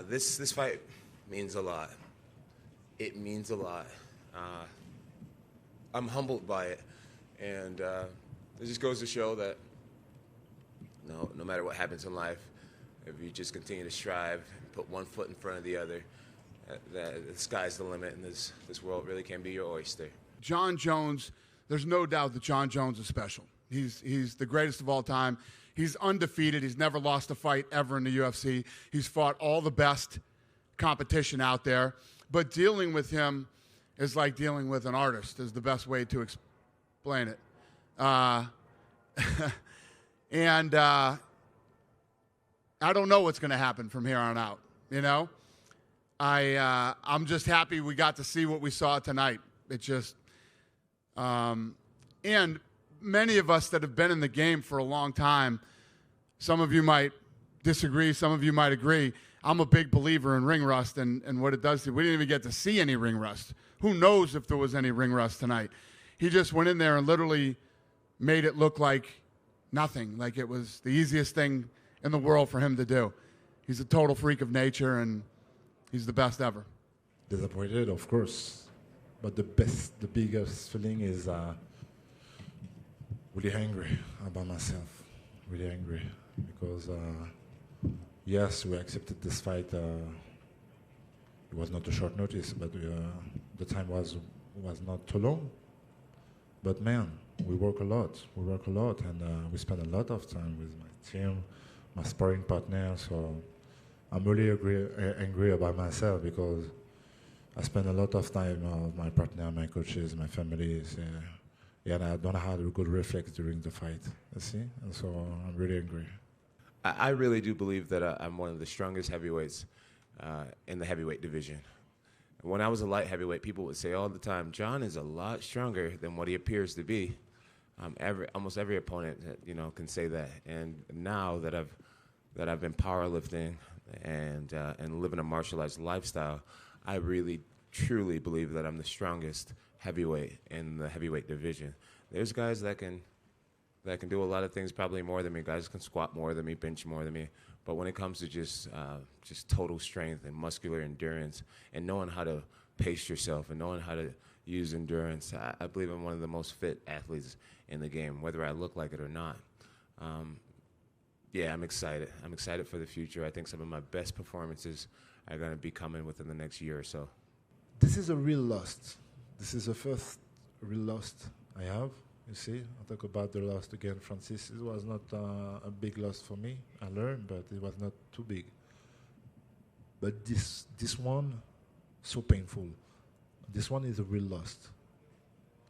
This fight means a lot. It means a lot. I'm humbled by it, and it just goes to show that no matter what happens in life, if you just continue to strive, put one foot in front of the other, the sky's the limit, and this world really can be your oyster. Jon Jones, there's no doubt that Jon Jones is special. He's the greatest of all time. He's undefeated. He's never lost a fight ever in the UFC. He's fought all the best competition out there. But dealing with him is like dealing with an artist, is the best way to explain it. And I don't know what's going to happen from here on out, you know? I'm just happy we got to see what we saw tonight. It just and many of us that have been in the game for a long time, some of you might disagree, some of you might agree. I'm a big believer in ring rust and what it does to you. We didn't even get to see any ring rust. Who knows if there was any ring rust tonight? He just went in there and literally made it look like nothing, like it was the easiest thing in the world for him to do. He's a total freak of nature, and he's the best ever. Disappointed, of course, but the biggest feeling is really angry about myself. Really angry because yes, we accepted this fight. It was not a short notice, but the time was not too long. But man, we work a lot. And we spend a lot of time with my team, my sparring partner. So I'm really angry about myself because I spend a lot of time with my partner, my coaches, my families. And I don't have a good reflex during the fight, you see? And so I'm really angry. I really do believe that I'm one of the strongest heavyweights in the heavyweight division. When I was a light heavyweight, people would say all the time, Jon is a lot stronger than what he appears to be. Almost every opponent, can say that. And now that I've been powerlifting and living a martial arts lifestyle, I really, truly believe that I'm the strongest heavyweight in the heavyweight division. There's guys that can do a lot of things probably more than me. Guys can squat more than me, bench more than me. But when it comes to just total strength and muscular endurance and knowing how to pace yourself and knowing how to use endurance, I believe I'm one of the most fit athletes in the game, whether I look like it or not. Yeah, I'm excited. I'm excited for the future. I think some of my best performances are going to be coming within the next year or so. This is a real loss. This is the first real loss I have. You see, I talk about the loss against Francis. It was not a big loss for me. I learned, but it was not too big. But this one, so painful. This one is a real loss.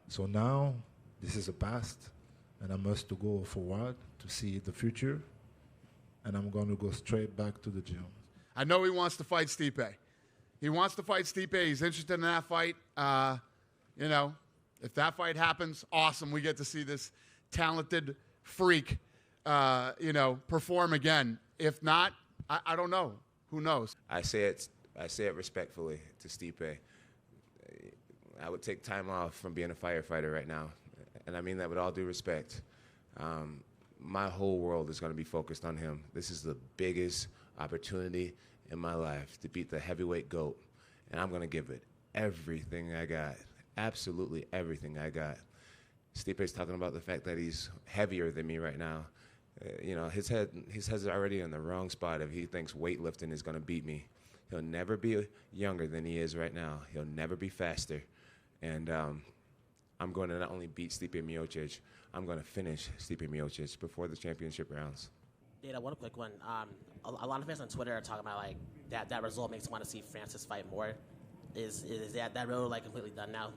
So now, this is the past, and I must to go forward to see the future, and I'm going to go straight back to the gym. I know he wants to fight Stipe. He wants to fight Stipe. He's interested in that fight. If that fight happens, awesome. We get to see this talented freak, perform again. If not, I don't know. Who knows? I say it respectfully to Stipe. I would take time off from being a firefighter right now, and I mean that with all due respect. My whole world is going to be focused on him. This is the biggest opportunity in my life to beat the heavyweight GOAT, and I'm going to give it everything I got. Absolutely everything I got. Stipe's talking about the fact that he's heavier than me right now. His head's already in the wrong spot if he thinks weightlifting is going to beat me. He'll never be younger than he is right now. He'll never be faster. And I'm going to not only beat Stipe Miocic, I'm going to finish Stipe Miocic before the championship rounds. Data, one quick one. A lot of fans on Twitter are talking about like that result makes them want to see Francis fight more. Is that road like completely done now?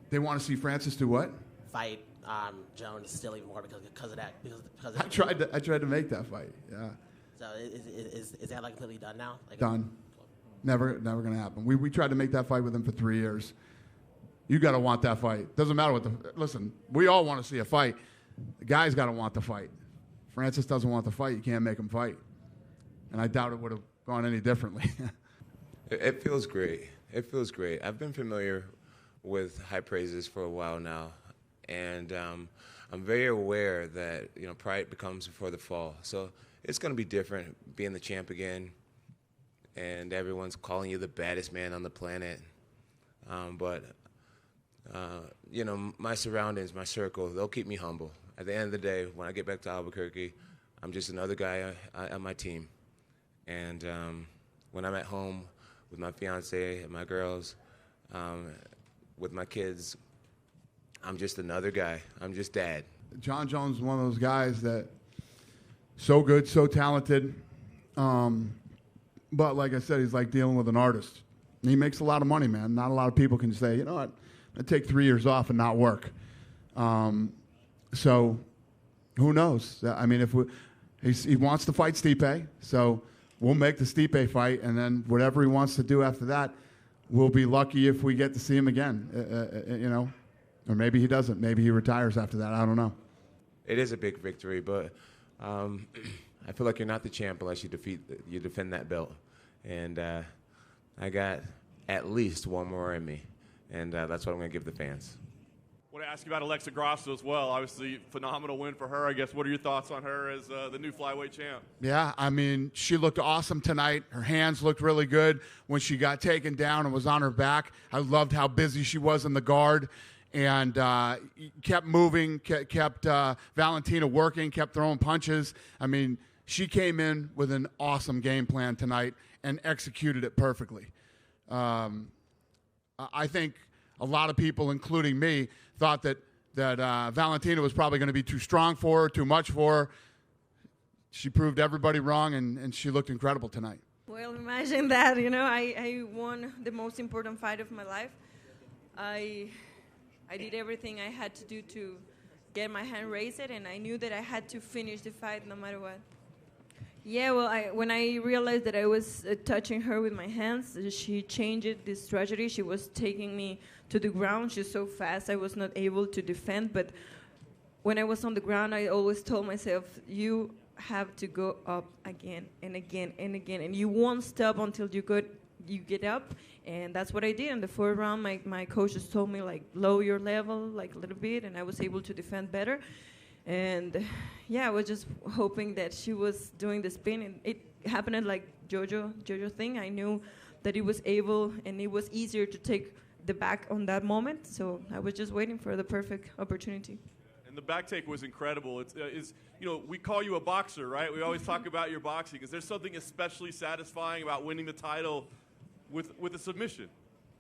They want to see Francis do what? Fight Jones still even more because of that. I tried to make that fight. Yeah. So is that like completely done now? Like, done. Never going to happen. We tried to make that fight with him for 3 years. You got to want that fight. Doesn't matter listen, we all want to see a fight. The guy's got to want the fight. Francis doesn't want the fight. You can't make him fight. And I doubt it would have gone any differently. It feels great. It feels great. I've been familiar with high praises for a while now, and I'm very aware that pride becomes before the fall. So it's going to be different being the champ again. and everyone's calling you the baddest man on the planet. But you know, my surroundings, my circle, they'll keep me humble. At the end of the day, when I get back to Albuquerque, I'm just another guy on my team. And when I'm at home with my fiance and my girls, with my kids, I'm just another guy. I'm just dad. Jon Jones is one of those guys that so good, so talented. But like I said, he's like dealing with an artist. And he makes a lot of money, man. Not a lot of people can say, you know what, I'm going to take 3 years off and not work. So who knows? I mean, if he wants to fight Stipe, so we'll make the Stipe fight, and then whatever he wants to do after that, we'll be lucky if we get to see him again, you know. Or maybe he doesn't. Maybe he retires after that. I don't know. It is a big victory, but I feel like you're not the champ unless you defend that belt. And I got at least one more in me, and that's what I'm going to give the fans. I want to ask you about Alexa Grasso as well. Obviously, phenomenal win for her. I guess, what are your thoughts on her as the new flyweight champ? Yeah, I mean, she looked awesome tonight. Her hands looked really good when she got taken down and was on her back. I loved how busy she was in the guard. And kept moving, kept Valentina working, kept throwing punches. I mean, she came in with an awesome game plan tonight and executed it perfectly. I think a lot of people, including me, thought that Valentina was probably going to be too strong for her, too much for her. She proved everybody wrong, and she looked incredible tonight. Well, imagine that. You know, I won the most important fight of my life. I did everything I had to do to get my hand raised, and I knew that I had to finish the fight no matter what. Yeah, well, when I realized that I was touching her with my hands, she changed the strategy. She was taking me to the ground. She's so fast, I was not able to defend. But when I was on the ground, I always told myself, you have to go up again and again and again, and you won't stop until you get up. And that's what I did. In the fourth round, my coach just told me, like, lower your level, like, a little bit, and I was able to defend better. And, yeah, I was just hoping that she was doing the spin. And it happened like Jojo thing. I knew that it was able, and it was easier to take the back on that moment. So I was just waiting for the perfect opportunity. And the back take was incredible. It's you know, we call you a boxer, right? We always talk about your boxing. Is there something especially satisfying about winning the title with a submission?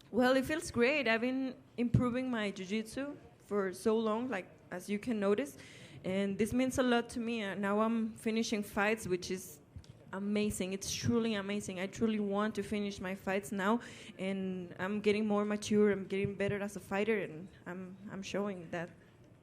Well, it feels great. I've been improving my jiu-jitsu for so long, like, as you can notice, and this means a lot to me. Now I'm finishing fights, which is amazing. It's truly amazing. I truly want to finish my fights now, and I'm getting more mature. I'm getting better as a fighter, and I'm showing that.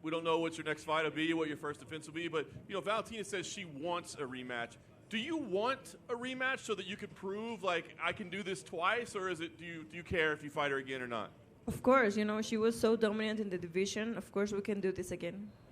We don't know what your next fight will be, what your first defense will be, but, you know, Valentina says she wants a rematch. Do you want a rematch so that you could prove, like, I can do this twice, or is it, do you care if you fight her again or not? Of course, you know, she was so dominant in the division. Of course we can do this again.